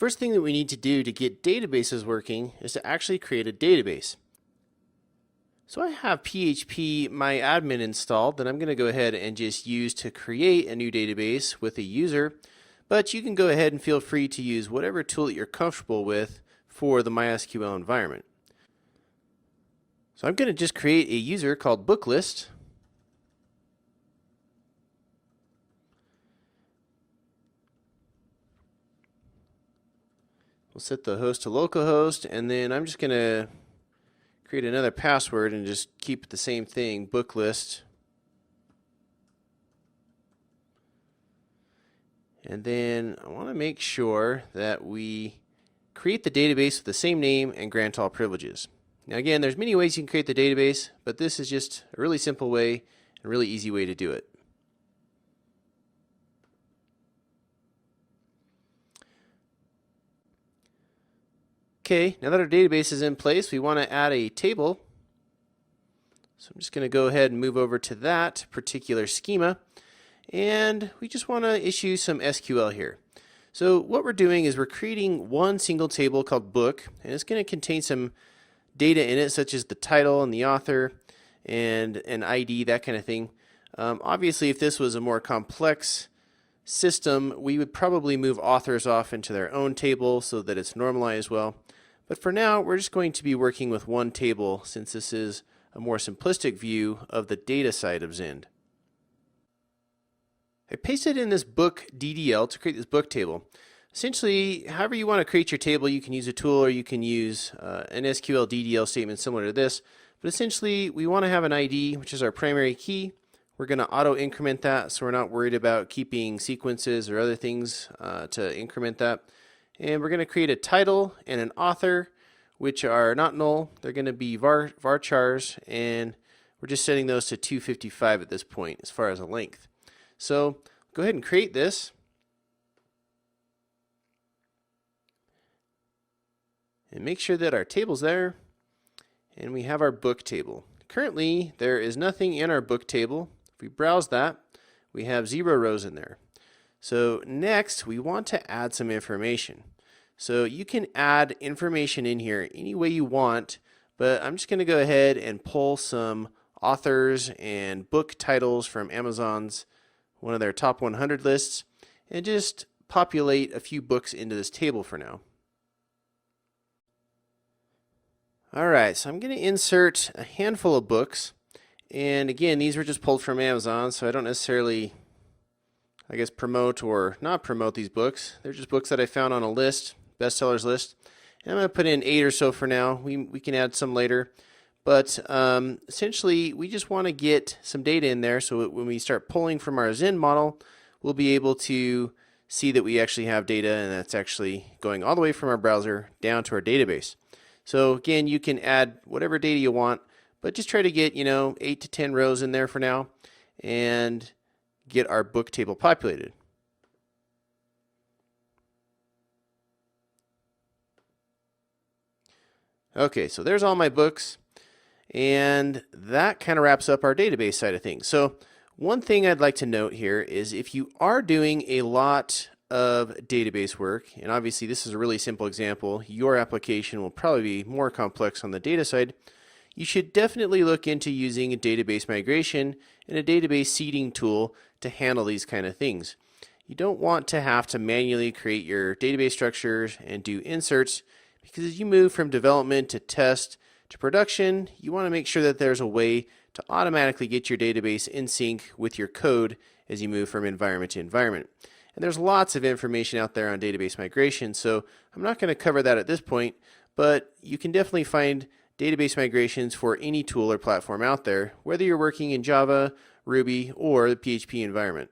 First thing that we need to do to get databases working is to actually create a database. So I have PHP MyAdmin installed that I'm going to go ahead and just use to create a new database with a user, but you can go ahead and feel free to use whatever tool that you're comfortable with for the MySQL environment. So I'm going to just create a user called Booklist. We'll set the host to localhost, and then I'm just going to create another password and just keep it the same thing, Booklist. And then I want to make sure that we create the database with the same name and grant all privileges. Now again, there's many ways you can create the database, but this is just a really simple way and really easy way to do it. Okay, now that our database is in place, we want to add a table. So I'm just going to go ahead and move over to that particular schema. And we just want to issue some SQL here. So what we're doing is we're creating one single table called book, and it's going to contain some data in it, such as the title and the author and an ID, that kind of thing. Obviously, if this was a more complex system, we would probably move authors off into their own table so that it's normalized well. But for now, we're just going to be working with one table since this is a more simplistic view of the data side of Zend. I pasted in this book DDL to create this book table. Essentially, however you want to create your table, you can use a tool or you can use an SQL DDL statement similar to this. But essentially, we want to have an ID, which is our primary key. We're going to auto increment that so we're not worried about keeping sequences or other things to increment that. And we're going to create a title and an author, which are not null. They're going to be varchars, and we're just setting those to 255 at this point as far as a length. So go ahead and create this. And make sure that our table's there. And we have our book table. Currently, there is nothing in our book table. If we browse that, we have 0 rows in there. So next, we want to add some information. So you can add information in here any way you want, but I'm just going to go ahead and pull some authors and book titles from Amazon's one of their top 100 lists and just populate a few books into this table for now. Alright, so I'm going to insert a handful of books, and again, these were just pulled from Amazon, so I don't necessarily, I guess, promote or not promote these books. They're just books that I found on a list, bestsellers list. And I'm going to put in 8 or so for now. We can add some later. But essentially, we just want to get some data in there so when we start pulling from our Zend model, we'll be able to see that we actually have data, and that's actually going all the way from our browser down to our database. So again, you can add whatever data you want, but just try to get, 8 to 10 rows in there for now and get our book table populated. Okay, so there's all my books, and that kind of wraps up our database side of things. So one thing I'd like to note here is if you are doing a lot of database work, and obviously this is a really simple example, your application will probably be more complex on the data side, you should definitely look into using a database migration and a database seeding tool to handle these kind of things. You don't want to have to manually create your database structures and do inserts, because as you move from development to test to production, you want to make sure that there's a way to automatically get your database in sync with your code as you move from environment to environment. And there's lots of information out there on database migration, so I'm not going to cover that at this point, but you can definitely find database migrations for any tool or platform out there, whether you're working in Java, Ruby, or the PHP environment.